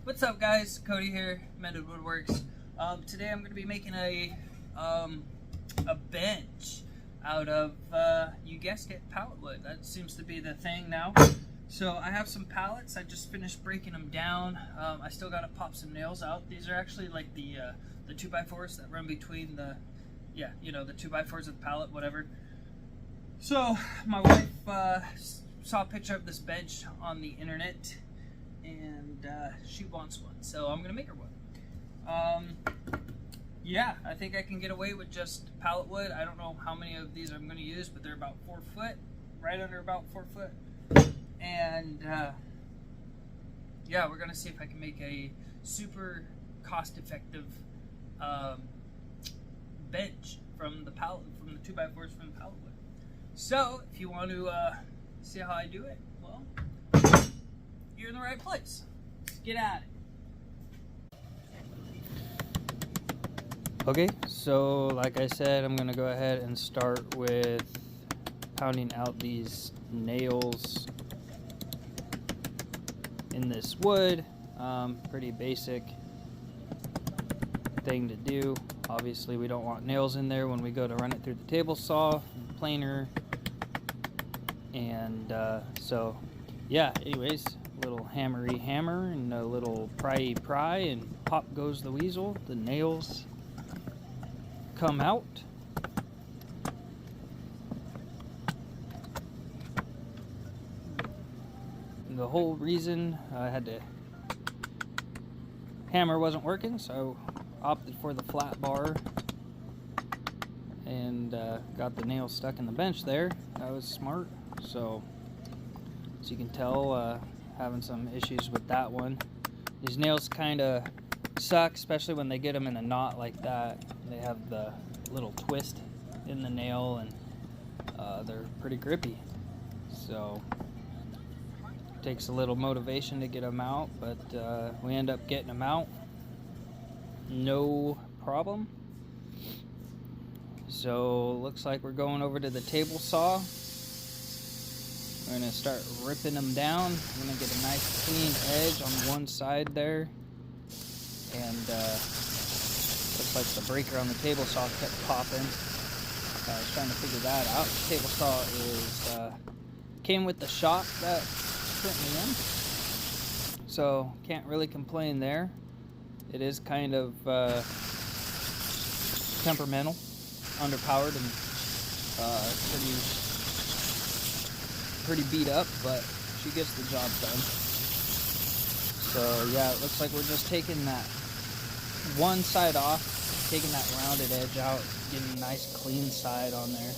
What's up, guys? Cody here, Mended Woodworks. Today I'm going to be making a bench out of, you guessed it, pallet wood. That seems to be the thing now. So I have some pallets. I just finished breaking them down. I still got to pop some nails out. These are actually like the 2x4s that run between the, the 2x4s of the pallet, whatever. So my wife saw a picture of this bench on the internet, and she wants one, so I'm gonna make her one. Yeah, I think I can get away with just pallet wood. I don't know how many of these I'm gonna use, but they're about 4 foot, right under about 4 foot. And yeah, we're gonna see if I can make a super cost-effective bench from the 2x4s from the pallet wood. So if you want to see how I do it, well, you're in the right place. Let's get at it. Okay, so like I said, I'm gonna go ahead and start with pounding out these nails in this wood. Pretty basic thing to do. Obviously we don't want nails in there when we go to run it through the table saw, planer, and so yeah, anyways, little hammery hammer and a little pry, and pop goes the weasel. The nails come out. The whole reason I had to hammer wasn't working, so I opted for the flat bar and got the nail stuck in the bench there. That was smart. So as you can tell, having some issues with that one. These nails kind of suck, especially when they get them in a knot like that. They have the little twist in the nail, and they're pretty grippy. So it takes a little motivation to get them out, but we end up getting them out, no problem. So looks like we're going over to the table saw. We're going to start ripping them down. I'm going to get a nice clean edge on one side there. And looks like the breaker on the table saw kept popping. I was trying to figure that out. The table saw is came with the shock that currently in. So can't really complain there. It is kind of temperamental, underpowered, and pretty beat up, but she gets the job done. So yeah, it looks like we're just taking that one side off, taking that rounded edge out, getting a nice clean side on there.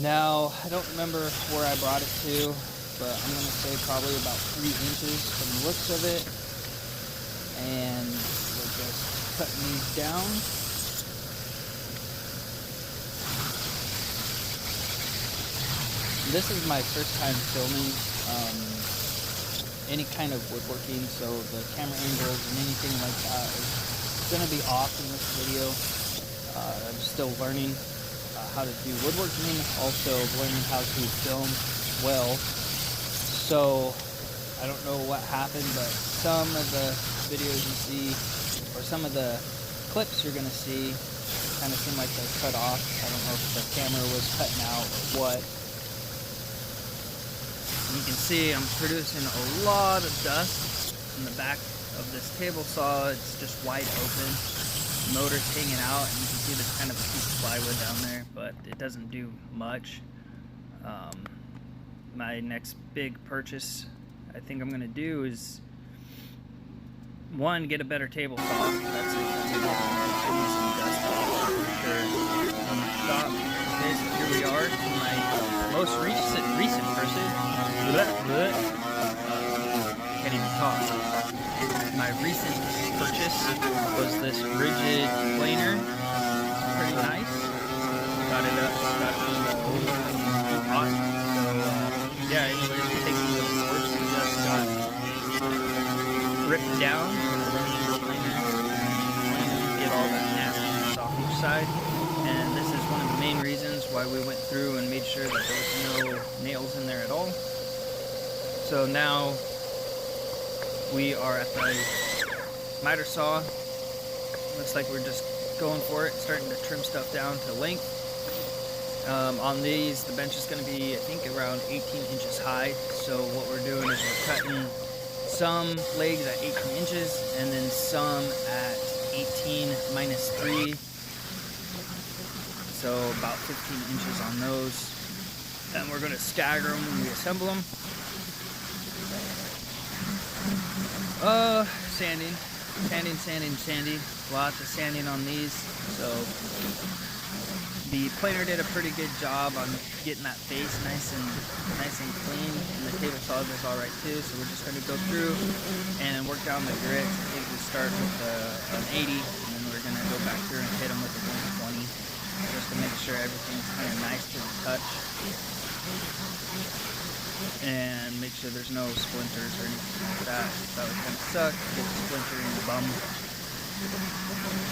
Now, I don't remember where I brought it to, but I'm going to say probably about 3 inches from the looks of it. And we're just cutting these down. This is my first time filming any kind of woodworking, so the camera angles and anything like that is going to be off in this video. I'm still learning how to do woodworking, also learning how to film well. So I don't know what happened, but some of the videos you see, or some of the clips you're going to see, kind of seem like they're cut off. I don't know if the camera was cutting out or what. You can see I'm producing a lot of dust in the back of this table saw. It's just wide open. The motor's hanging out, and you can see there's kind of a piece of plywood down there, but it doesn't do much. My next big purchase I think I'm going to do is, one, get a better table saw. That's another one. Give me some dust off for sure on the shop. Okay, so here we are, my most recent purchase. Can't even talk. My recent purchase was this rigid planer. Pretty nice. Got it hot. So yeah, anyways, we're taking the boards we just got ripped down. Get all that nastiness off each side. And this is one of the main reasons why we went through and made sure that there was no nails in there at all. So now We are at the miter saw. Looks like we're just going for it, starting to trim stuff down to length. On these, the bench is going to be, I think, around 18 inches high. So what we're doing is we're cutting some legs at 18 inches and then some at 18 minus 3. So about 15 inches on those. Then we're going to stagger them when we assemble them. Sanding. Lots of sanding on these. So the planer did a pretty good job on getting that face nice and clean, and the table saw does all right too. So we're just going to go through and work down the grit. I think we start with an 80, and then we're going to go back through and hit them with a 120, just to make sure everything's kind of nice to the touch, and make sure there's no splinters or anything like that. That would kind of suck, get the splinter in the bum.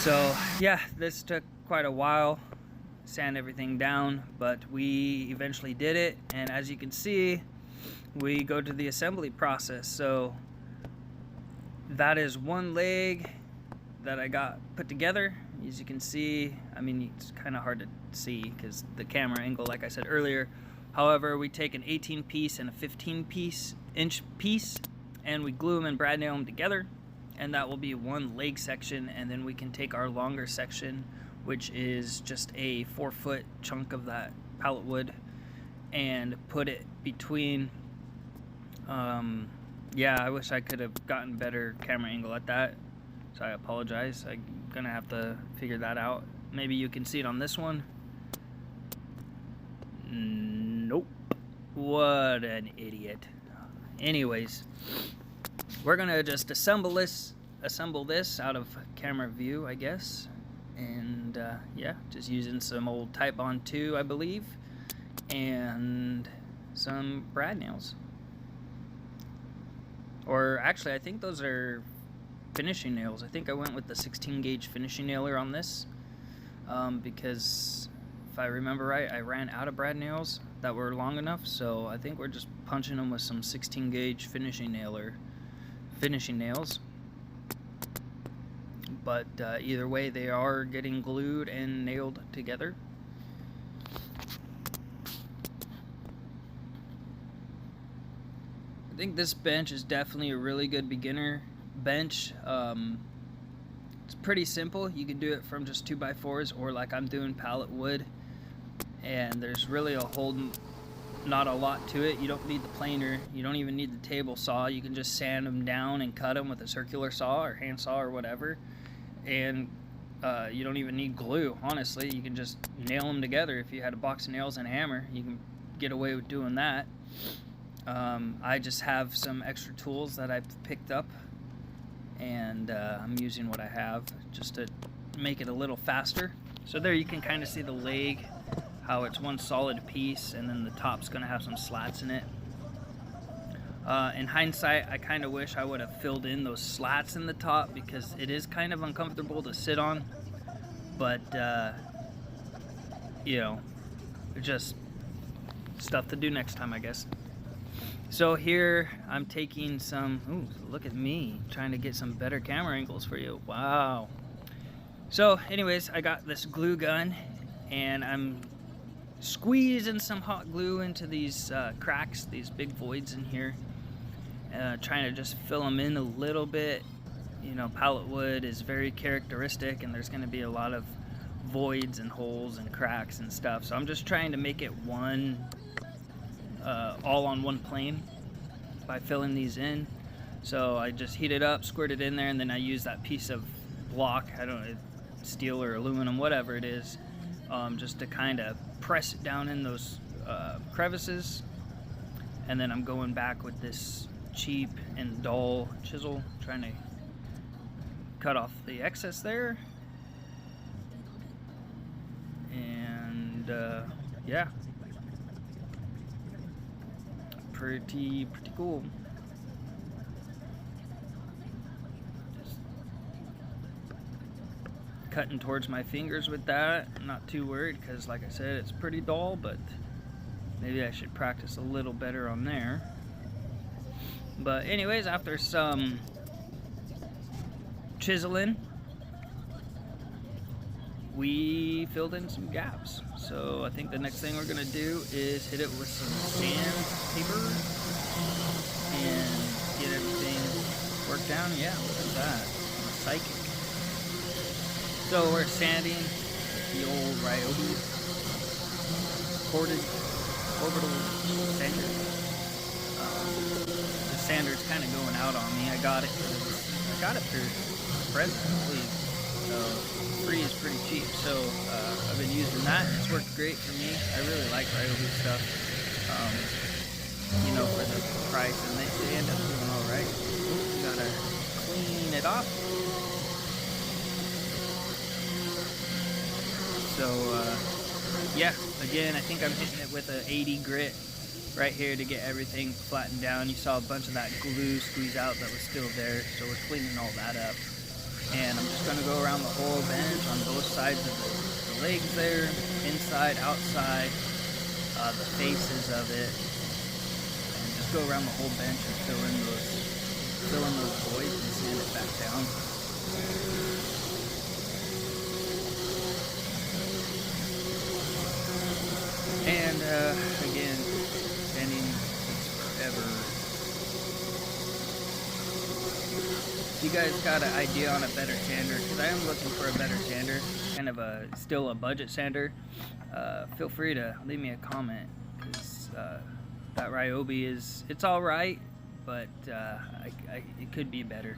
So yeah, this took quite a while, sand everything down, but we eventually did it. And as you can see, we go to the assembly process. So that is one leg that I got put together. As you can see, I mean, it's kind of hard to see because the camera angle, like I said earlier. However, we take an 18 piece and a 15 inch piece, and we glue them and brad nail them together, and that will be one leg section. And then we can take our longer section, which is just a 4-foot chunk of that pallet wood, and put it between. Yeah, I wish I could have gotten better camera angle at that, so I apologize. I'm gonna have to figure that out. Maybe you can see it on this one. Nope. What an idiot. Anyways, we're gonna just assemble this out of camera view, I guess. And yeah, just using some old Type Bond 2, I believe, and some brad nails. Or actually, I think those are finishing nails. I think I went with the 16 gauge finishing nailer on this, because if I remember right, I ran out of brad nails that were long enough, so I think we're just punching them with some 16 gauge finishing nails. But either way, they are getting glued and nailed together. I think this bench is definitely a really good beginner bench. It's pretty simple. You can do it from just 2x4s, or like I'm doing pallet wood, and there's really not a lot to it. You don't need the planer, you don't even need the table saw. You can just sand them down and cut them with a circular saw or hand saw or whatever, and you don't even need glue. Honestly, you can just nail them together. If you had a box of nails and a hammer, you can get away with doing that. I just have some extra tools that I've picked up, and I'm using what I have just to make it a little faster. So there you can kind of see the leg, how it's one solid piece, and then the top's going to have some slats in it. In hindsight, I kind of wish I would have filled in those slats in the top, because it is kind of uncomfortable to sit on. But you know, just stuff to do next time, I guess. So here I'm taking some, ooh, look at me trying to get some better camera angles for you. Wow. So anyways, I got this glue gun, and I'm squeezing some hot glue into these cracks, these big voids in here, trying to just fill them in a little bit. You know, pallet wood is very characteristic, and there's going to be a lot of voids and holes and cracks and stuff. So I'm just trying to make it one all on one plane by filling these in. So I just heat it up, squirt it in there, and then I use that piece of block, I don't know, steel or aluminum, whatever it is, just to kind of press it down in those crevices. And then I'm going back with this cheap and dull chisel, trying to cut off the excess there. And yeah, pretty cool. Just cutting towards my fingers with that. I'm not too worried, because like I said, it's pretty dull, but maybe I should practice a little better on there. But anyways, after some chiseling, we filled in some gaps. So I think the next thing we're gonna do is hit it with some sandpaper and get everything worked down. Yeah, look at that. I'm psychic. So we're sanding the old Ryobi corded orbital sander. The sander's kind of going out on me. I got it for present, I believe. So free is pretty cheap. So I've been using that. It's worked great for me. I really like Ryobi stuff. You know, for the price, and they end up doing all right. You gotta clean it off. So yeah, again, I think I'm hitting it with an 80 grit right here to get everything flattened down. You saw a bunch of that glue squeeze out that was still there, so we're cleaning all that up. And I'm just going to go around the whole bench on both sides of the legs there, inside, outside, the faces of it, and just go around the whole bench and fill in those voids and sand it back down. And again, sanding takes forever. If you guys got an idea on a better sander, because I am looking for a better sander, kind of still a budget sander, feel free to leave me a comment, because that Ryobi it's all right, but it could be better.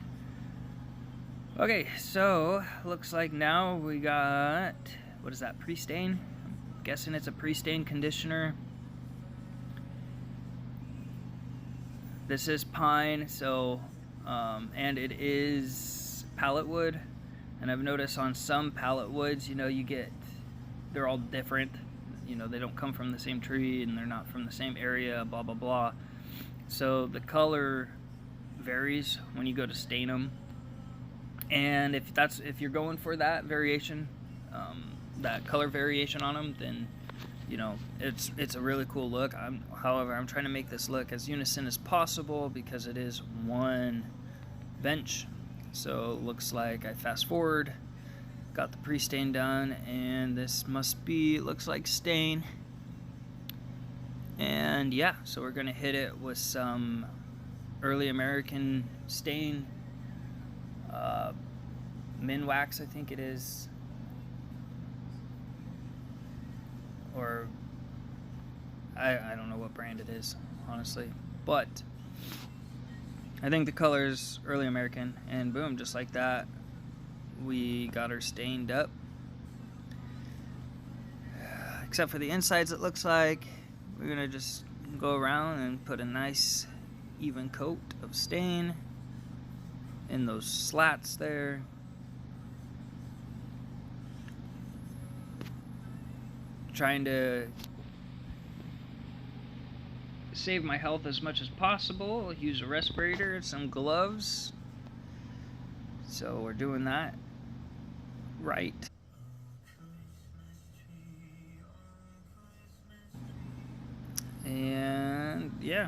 Okay, so looks like now we got, what is that, pre-stain? I'm guessing it's a pre-stain conditioner. This is pine, so and it is pallet wood, and I've noticed on some pallet woods, you know, they're all different, you know, they don't come from the same tree and they're not from the same area, blah blah blah. So the color varies when you go to stain them, and if you're going for that variation, that color variation on them, then you know, it's a really cool look. However, I'm trying to make this look as unison as possible because it is one bench. So it looks like I fast forward, got the pre-stain done, and this looks like stain. And yeah, so we're gonna hit it with some early American stain, Minwax, I think it is. Or I don't know what brand it is, honestly, but I think the color is early American, and boom, just like that, we got her stained up. Except for the insides, it looks like we're gonna just go around and put a nice even coat of stain in those slats there. Trying to save my health as much as possible. Use a respirator and some gloves. So we're doing that right. And yeah,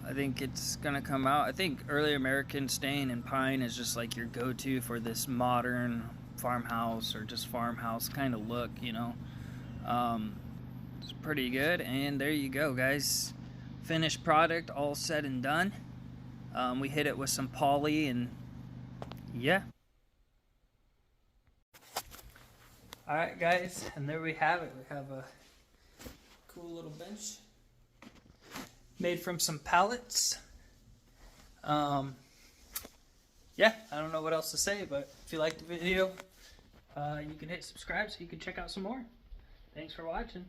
I think it's gonna come out. I think early American stain and pine is just like your go-to for this modern farmhouse or just farmhouse kind of look, you know. It's pretty good, and there you go, guys. Finished product, all said and done. We hit it with some poly, and yeah. Alright guys, and there we have it. We have a cool little bench made from some pallets. Yeah, I don't know what else to say, but if you liked the video, you can hit subscribe so you can check out some more. Thanks for watching.